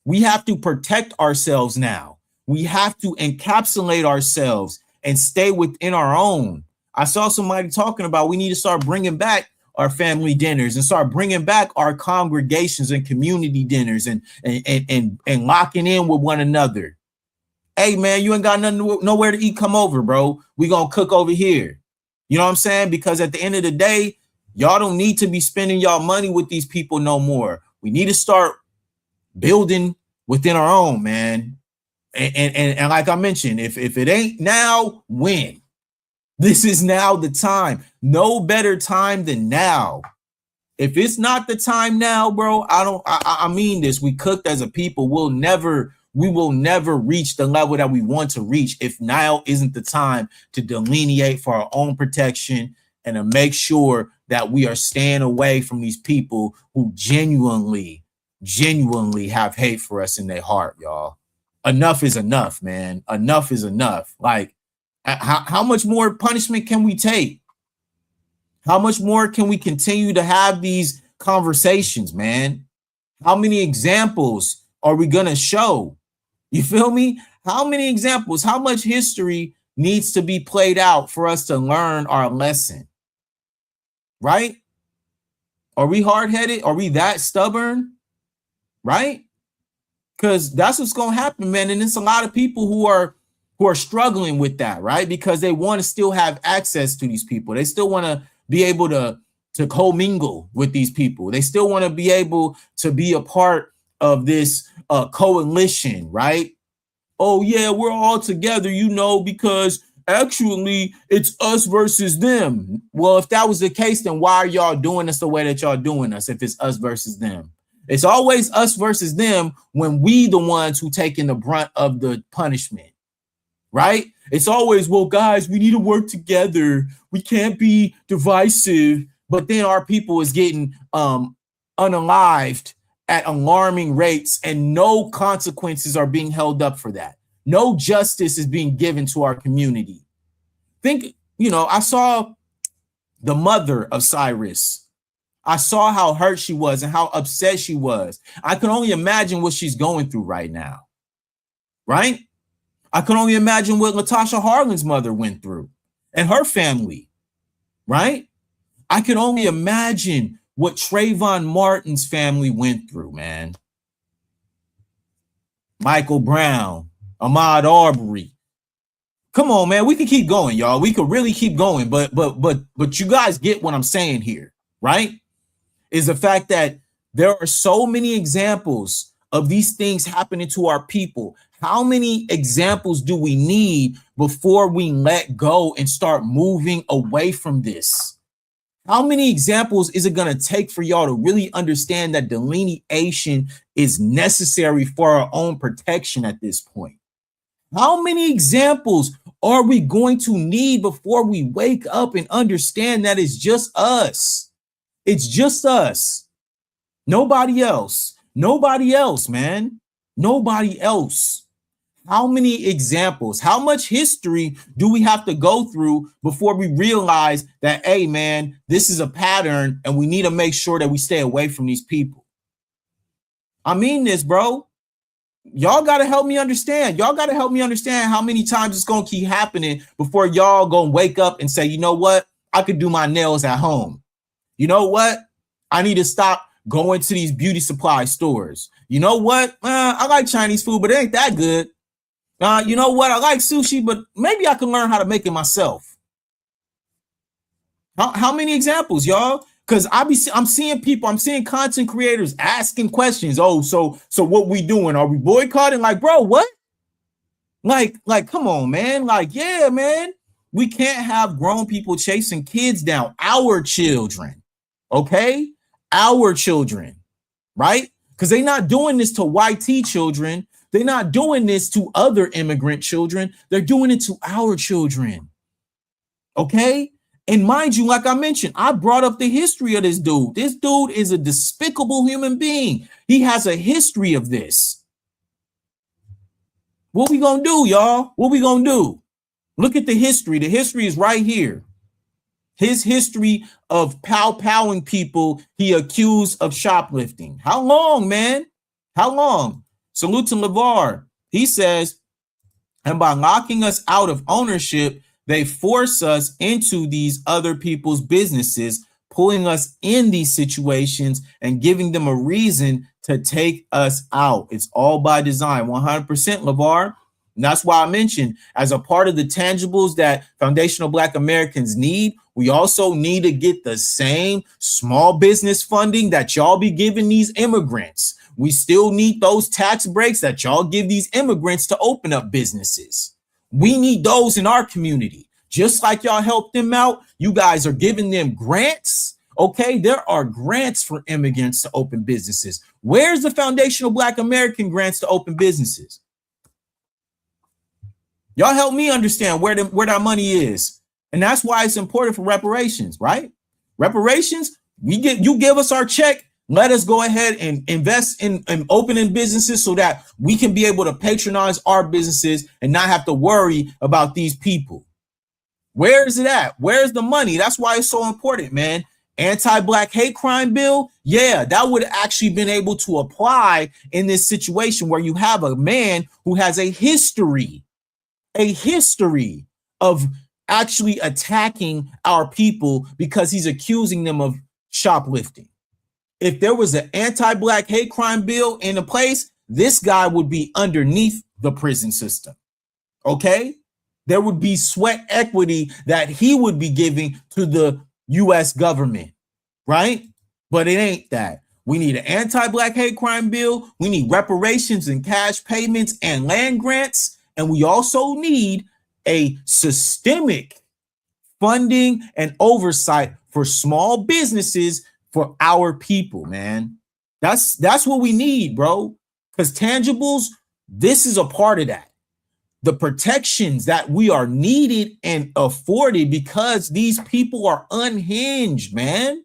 We have to protect ourselves now. We have to encapsulate ourselves and stay within our own. I saw somebody talking about we need to start bringing back our family dinners and start bringing back our congregations and community dinners and locking in with one another. Hey, man, you ain't got nothing, nowhere to eat. Come over, bro. We gonna cook over here. You know what I'm saying? Because at the end of the day, y'all don't need to be spending y'all money with these people no more. We need to start building within our own, man. And like I mentioned, if it ain't now, when? This is now the time. No better time than now. If it's not the time now, bro, I mean this. We cooked as a people. We will never reach the level that we want to reach if now isn't the time to delineate for our own protection and to make sure that we are staying away from these people who genuinely have hate for us in their heart, y'all. Enough is enough, man. Enough is enough. Like, how much more punishment can we take? How much more can we continue to have these conversations, man? How many examples are we going to show? You feel me? How many examples? How much history needs to be played out for us to learn our lesson? Right? Are we hard-headed? Are we that stubborn? Right? Because that's what's going to happen, man. And it's a lot of people who are struggling with that, right? Because they want to still have access to these people. They still want to be able to commingle with these people. They still want to be able to be a part of this coalition, right? Oh, yeah, we're all together, you know, because actually it's us versus them. Well, if that was the case, then why are y'all doing us the way that y'all doing us if it's us versus them? It's always us versus them when we the ones who taking the brunt of the punishment. Right? It's always, well, guys, we need to work together. We can't be divisive. But then our people is getting unalived at alarming rates, and no consequences are being held up for that. No justice is being given to our community. Think, I saw the mother of Cyrus. I saw how hurt she was and how upset she was. I can only imagine what she's going through right now. Right? I can only imagine what Latasha Harlan's mother went through and her family, right? I can only imagine what Trayvon Martin's family went through, man. Michael Brown, Ahmaud Arbery. Come on, man. We can keep going, y'all. We could really keep going, but you guys get what I'm saying here, right? Is the fact that there are so many examples of these things happening to our people. How many examples do we need before we let go and start moving away from this? How many examples is it going to take for y'all to really understand that delineation is necessary for our own protection at this point? How many examples are we going to need before we wake up and understand that it's just us? It's just us. Nobody else. Nobody else, man. Nobody else. How many examples, how much history do we have to go through before we realize that, hey, man, this is a pattern and we need to make sure that we stay away from these people? I mean this, bro. Y'all got to help me understand. Y'all got to help me understand how many times it's going to keep happening before y'all going to wake up and say, you know what? I could do my nails at home. You know what? I need to stop going to these beauty supply stores. You know what? I like Chinese food, but it ain't that good. You know what? I like sushi, but maybe I can learn how to make it myself. How many examples, y'all? Because I'm seeing people, I'm seeing content creators asking questions. Oh, so what we doing? Are we boycotting? Like, bro, what? Like, come on, man. Like, yeah, man. We can't have grown people chasing kids down. Our children, okay? Our children, right? Because they're not doing this to YT children. They're not doing this to other immigrant children. They're doing it to our children, okay? And mind you, like I mentioned, I brought up the history of this dude. This dude is a despicable human being. He has a history of this. What we gonna do, y'all? What we gonna do? Look at the history. The history is right here. His history of pow-powing people he accused of shoplifting. How long, man? How long? Salute to LeVar. He says, and by locking us out of ownership, they force us into these other people's businesses, pulling us in these situations and giving them a reason to take us out. It's all by design, 100%, LeVar. And that's why I mentioned, as a part of the tangibles that foundational Black Americans need, we also need to get the same small business funding that y'all be giving these immigrants. We still need those tax breaks that y'all give these immigrants to open up businesses. We need those in our community. Just like y'all help them out, you guys are giving them grants. Okay, there are grants for immigrants to open businesses. Where's the foundational Black American grants to open businesses? Y'all help me understand where that money is. And that's why it's important for reparations, right? Reparations, you give us our check, let us go ahead and invest in opening businesses so that we can be able to patronize our businesses and not have to worry about these people. Where is it at? Where's the money? That's why it's so important, man. Anti-Black hate crime bill, yeah, that would have actually been able to apply in this situation where you have a man who has a history of actually attacking our people because he's accusing them of shoplifting. If there was an anti-Black hate crime bill in place, this guy would be underneath the prison system. Okay? There would be sweat equity that he would be giving to the US government, right? But it ain't that. We need an anti-Black hate crime bill. We need reparations and cash payments and land grants. And we also need a systemic funding and oversight for small businesses for our people, man. That's what we need, bro. Because tangibles, this is a part of that. The protections that we are needed and afforded because these people are unhinged, man.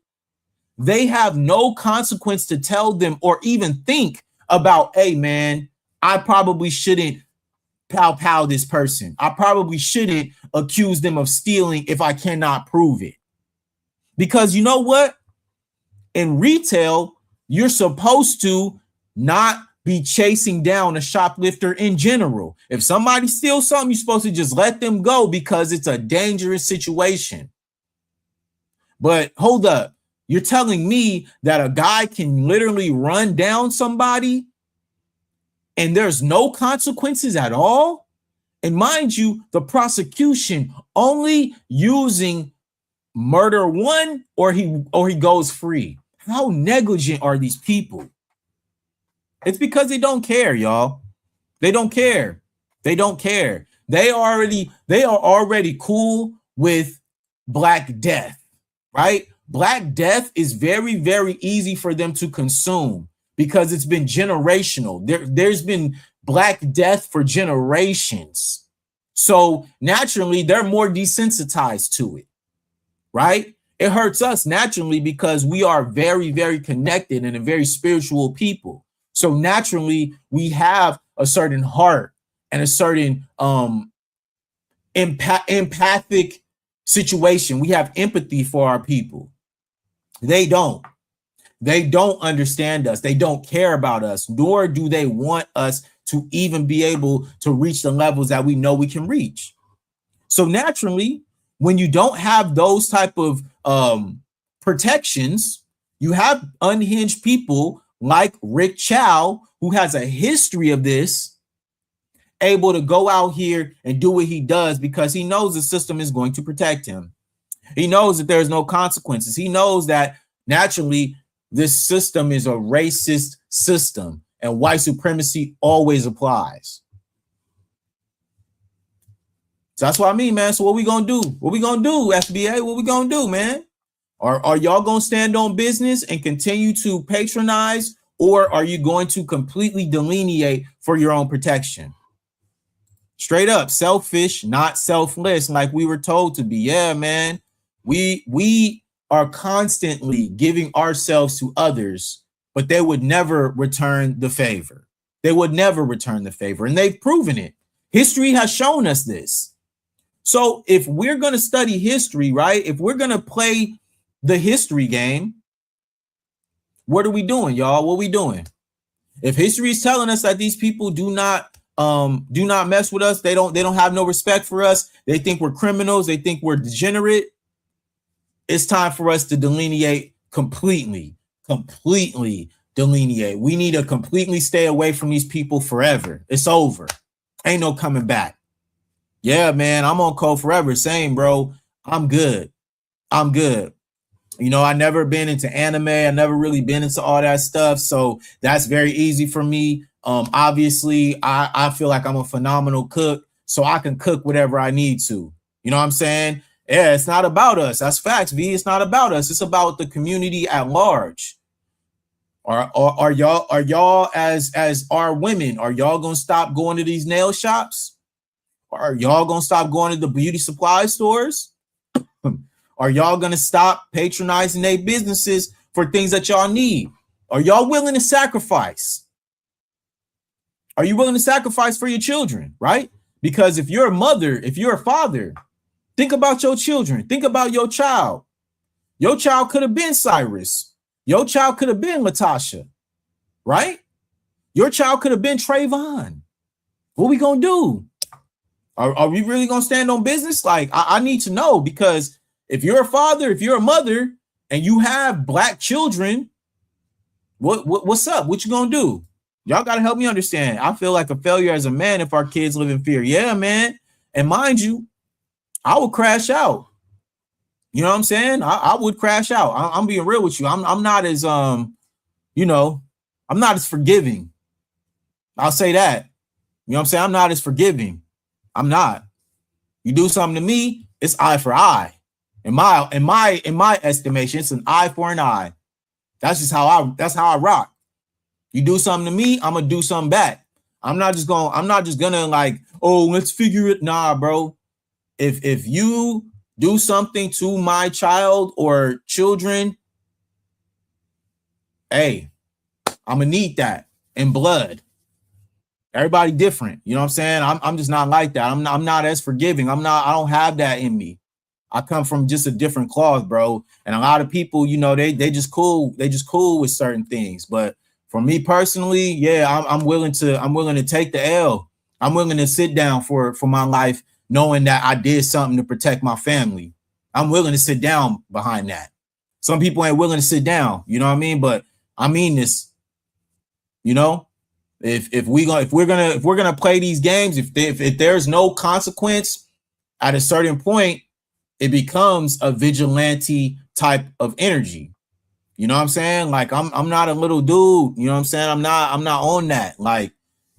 They have no consequence to tell them or even think about, hey, man, I probably shouldn't pow this person. I probably shouldn't accuse them of stealing if I cannot prove it. Because you know what? In retail, you're supposed to not be chasing down a shoplifter in general. If somebody steals something, you're supposed to just let them go because it's a dangerous situation. But hold up. You're telling me that a guy can literally run down somebody and there's no consequences at all? And mind you, the prosecution only using murder one or he goes free. How negligent are these people? It's because they don't care, y'all. They don't care. They don't care. They are already cool with Black Death, right? Black Death is very, very easy for them to consume because it's been generational. There's been Black Death for generations. So naturally, they're more desensitized to it, right? It hurts us naturally because we are very, very connected and a very spiritual people. So naturally, we have a certain heart and a certain empathic situation. We have empathy for our people. They don't. They don't understand us. They don't care about us, nor do they want us to even be able to reach the levels that we know we can reach. So naturally, when you don't have those type of protections, you have unhinged people like Rick Chow, who has a history of this, able to go out here and do what he does because he knows the system is going to protect him. He knows that there's no consequences. He knows that naturally this system is a racist system and white supremacy always applies. So that's what I mean, man. So what we gonna do? What we gonna do, FBA? What we gonna do, man? Are y'all gonna stand on business and continue to patronize, or are you going to completely delineate for your own protection? Straight up, selfish, not selfless, like we were told to be. Yeah, man. We are constantly giving ourselves to others, but they would never return the favor. They would never return the favor, and they've proven it. History has shown us this. So if we're going to study history, right? If we're going to play the history game, what are we doing, y'all? What are we doing? If history is telling us that these people do not mess with us, they don't have no respect for us, they think we're criminals, they think we're degenerate, it's time for us to delineate completely delineate. We need to completely stay away from these people forever. It's over. Ain't no coming back. Yeah, man, I'm on code forever. Same, bro. I'm good. You know, I never been into anime. I never really been into all that stuff. So that's very easy for me. Obviously, I feel like I'm a phenomenal cook, so I can cook whatever I need to. You know what I'm saying? Yeah, it's not about us. That's facts, V. It's not about us. It's about the community at large. Are y'all as our women, are y'all gonna stop going to these nail shops? Are y'all gonna stop going to the beauty supply stores? Are y'all gonna stop patronizing their businesses for things that y'all need? Are y'all willing to sacrifice? Are you willing to sacrifice for your children, right? Because if you're a mother, if you're a father, think about your children. Think about your child. Your child could have been Cyrus. Your child could have been Latasha, right? Your child could have been Trayvon. What we gonna do? Are we really gonna stand on business? Like, I need to know, because if you're a father, if you're a mother, and you have black children, what's up? What you gonna do? Y'all gotta help me understand. I feel like a failure as a man if our kids live in fear. Yeah, man. And mind you, I would crash out. You know what I'm saying? I would crash out. I'm being real with you. I'm not as you know, I'm not as forgiving. I'll say that. You know what I'm saying? I'm not as forgiving. I'm not. You do something to me, it's eye for eye. In my estimation, it's an eye for an eye. That's just how I rock. You do something to me, I'm gonna do something back. I'm not just gonna like, oh, let's figure it. Nah, bro. If you do something to my child or children, hey, I'm gonna need that in blood. Everybody different. You know what I'm saying? I'm just not like that. I'm not as forgiving. I don't have that in me. I come from just a different cloth, bro. And a lot of people, you know, they just cool. They just cool with certain things. But for me personally, yeah, I'm willing to take the L. I'm willing to sit down for my life, knowing that I did something to protect my family. I'm willing to sit down behind that. Some people ain't willing to sit down, you know what I mean? But I mean this, you know, if we're gonna play these games, if there's no consequence at a certain point, it becomes a vigilante type of energy. You know what I'm saying? Like I'm not a little dude, you know what I'm saying? I'm not on that. Like,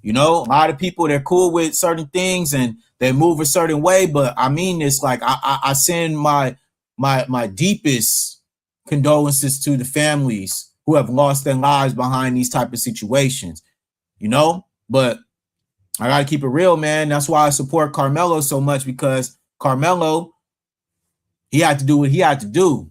you know, a lot of people, they're cool with certain things and they move a certain way, but I mean this, like I send my deepest condolences to the families who have lost their lives behind these type of situations, you know? But I gotta keep it real, man. That's why I support Carmelo so much, because Carmelo, he had to do what he had to do.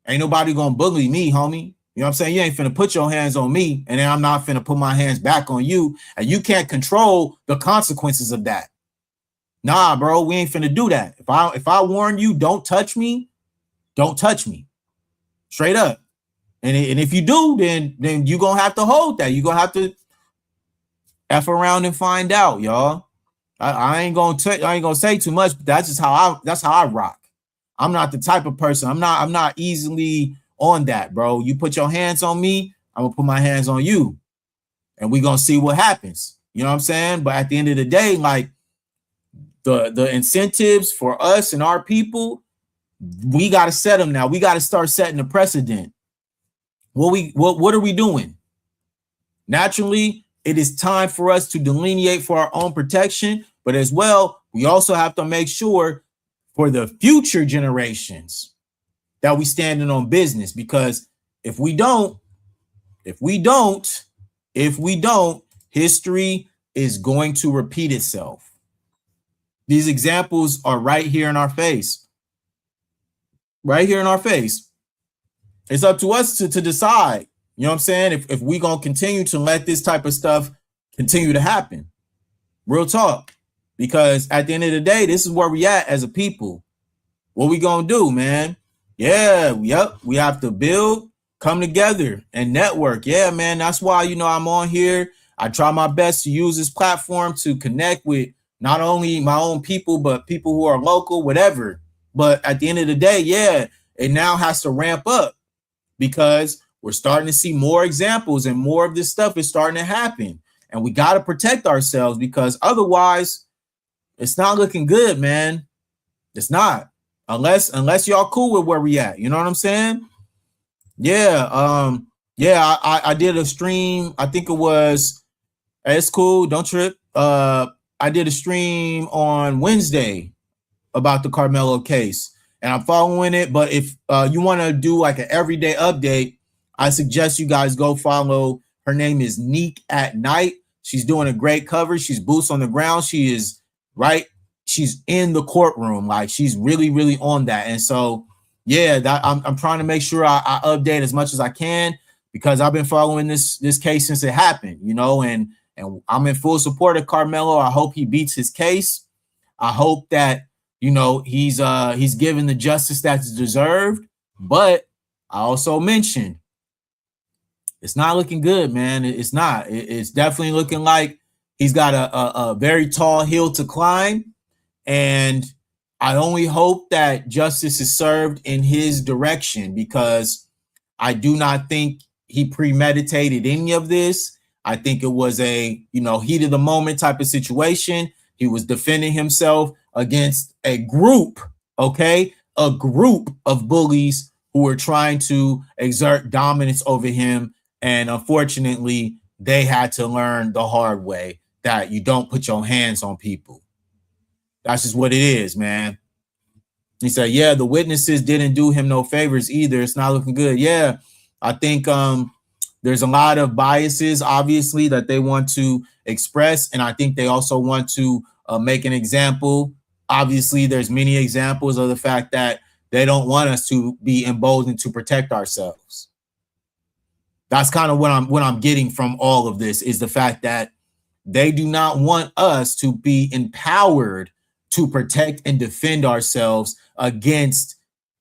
Ain't nobody gonna bully me, homie. You know what I'm saying? You ain't finna put your hands on me, and then I'm not finna put my hands back on you, and you can't control the consequences of that. Nah, bro, we ain't finna do that. If I warn you, don't touch me, don't touch me. Straight up. And if you do, then you're gonna have to hold that. You're gonna have to F around and find out, y'all. I ain't gonna say too much, but that's how I rock. I'm not the type of person. I'm not easily on that, bro. You put your hands on me, I'm gonna put my hands on you, and we're gonna see what happens. You know what I'm saying? But at the end of the day, like the incentives for us and our people, we gotta set them now. We gotta start setting the precedent. What are we doing? Naturally, it is time for us to delineate for our own protection, but as well, we also have to make sure for the future generations that we standing on business, because if we don't, history is going to repeat itself. These examples are right here in our face. Right here in our face. It's up to us to decide, you know what I'm saying, if we gonna continue to let this type of stuff continue to happen. Real talk. Because at the end of the day, this is where we at as a people. What we gonna do, man? Yeah, yep. We have to build, come together, and network. Yeah, man. That's why, you know, I'm on here. I try my best to use this platform to connect with not only my own people, but people who are local, whatever. But at the end of the day, yeah, it now has to ramp up because we're starting to see more examples and more of this stuff is starting to happen. And we got to protect ourselves, because otherwise it's not looking good, man. It's not. Unless y'all cool with where we at. You know what I'm saying? Yeah. I did a stream. I think it was, it's cool. Don't trip. I did a stream on Wednesday about the Carmelo case, and I'm following it. But if you want to do like an everyday update, I suggest you guys go follow. Her name is Neek at Night. She's doing a great cover. She's boots on the ground. She is right. She's in the courtroom. Like, she's really, really on that. And so, yeah, that I'm trying to make sure I update as much as I can, because I've been following this case since it happened, you know, and I'm in full support of Carmelo. I hope he beats his case. I hope that, you know, he's given the justice that's deserved. But I also mentioned it's not looking good, man. It's not. It's definitely looking like he's got a very tall hill to climb. And I only hope that justice is served in his direction, because I do not think he premeditated any of this. I think it was a, you know, heat of the moment type of situation. He was defending himself against a group, okay? A group of bullies who were trying to exert dominance over him. And unfortunately, they had to learn the hard way that you don't put your hands on people. That's just what it is, man. He said, yeah, the witnesses didn't do him no favors either. It's not looking good. Yeah, I think there's a lot of biases, obviously, that they want to express. And I think they also want to make an example. Obviously, there's many examples of the fact that they don't want us to be emboldened to protect ourselves. That's kind of what I'm getting from all of this, is the fact that they do not want us to be empowered to protect and defend ourselves against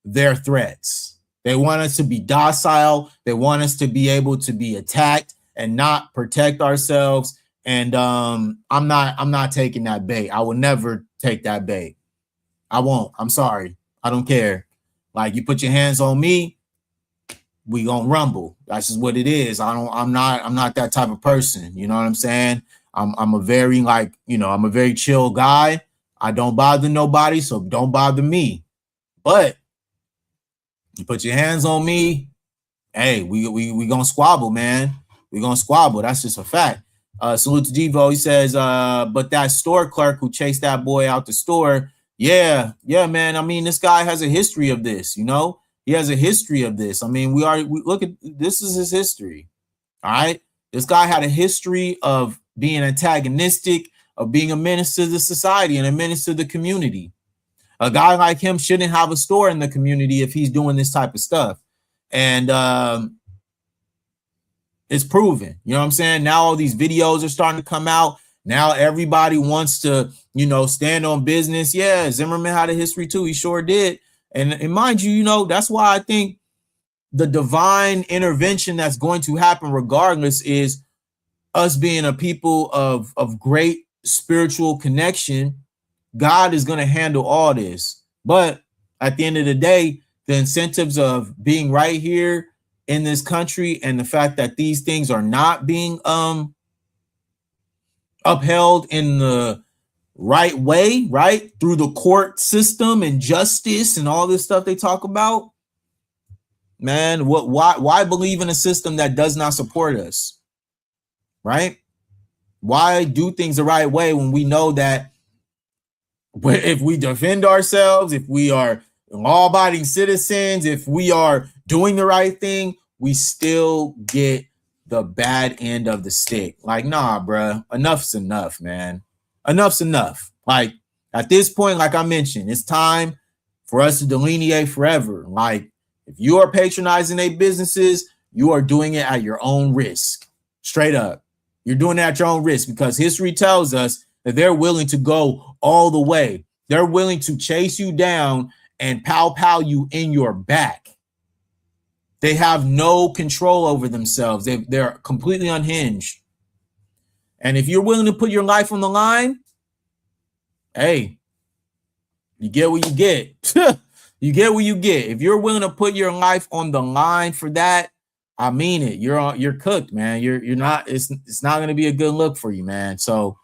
their threats. They want us to be docile. They want us to be able to be attacked and not protect ourselves. And I'm not taking that bait. I will never take that bait. I won't. I'm sorry. I don't care. Like, you put your hands on me, we gonna rumble. That's just what it is. I'm not that type of person. You know what I'm saying? I'm a very, like, you know, I'm a very chill guy. I don't bother nobody, so don't bother me. But you put your hands on me, hey, we gonna squabble, man. We gonna squabble. That's just a fact. Salute to Devo. He says, but that store clerk who chased that boy out the store, yeah, man. I mean, this guy has a history of this, you know? He has a history of this. I mean, we look at, this is his history. All right. This guy had a history of being antagonistic, of being a menace to the society and a menace to the community. A guy like him shouldn't have a store in the community if he's doing this type of stuff. And it's proven, you know what I'm saying? Now all these videos are starting to come out. Now everybody wants to, you know, stand on business. Yeah, Zimmerman had a history too. He sure did. And mind you, you know, that's why I think the divine intervention that's going to happen regardless is us being a people of great spiritual connection. God is going to handle all this. But at the end of the day, the incentives of being right here in this country and the fact that these things are not being upheld in the right way, right, through the court system and justice and all this stuff they talk about, man, why believe in a system that does not support us, right? Why do things the right way when we know that if we defend ourselves, if we are law-abiding citizens, if we are doing the right thing, we still get the bad end of the stick. Like, nah, bruh, enough's enough, man. Enough's enough. Like, at this point, like I mentioned, it's time for us to delineate forever. Like, if you are patronizing their businesses, you are doing it at your own risk. Straight up. You're doing it at your own risk, because history tells us that they're willing to go all the way. They're willing to chase you down and pow you in your back. They have no control over themselves. They're completely unhinged. And if you're willing to put your life on the line, hey, you get what you get. You get what you get. If you're willing to put your life on the line for that, I mean it. You're cooked, man. You're not. It's not going to be a good look for you, man. So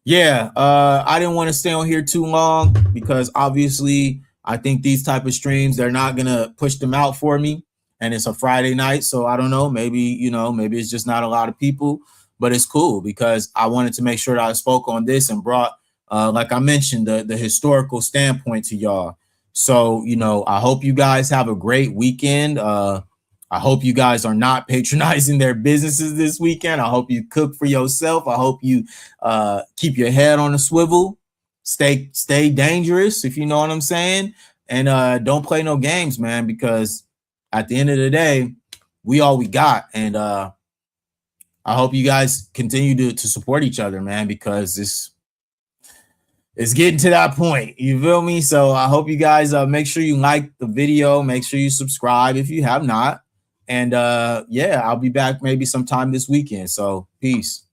yeah, I didn't want to stay on here too long, because obviously I think these type of streams, they're not going to push them out for me. And it's a Friday night, so I don't know. Maybe maybe it's just not a lot of people, but it's cool, because I wanted to make sure that I spoke on this and brought, like I mentioned, the historical standpoint to y'all. So, I hope you guys have a great weekend. I hope you guys are not patronizing their businesses this weekend. I hope you cook for yourself. I hope you keep your head on a swivel. Stay dangerous, if you know what I'm saying. And don't play no games, man, because at the end of the day, we all we got. And I hope you guys continue to support each other, man, because it's getting to that point. You feel me? So I hope you guys make sure you like the video. Make sure you subscribe if you have not. And yeah, I'll be back maybe sometime this weekend. So peace.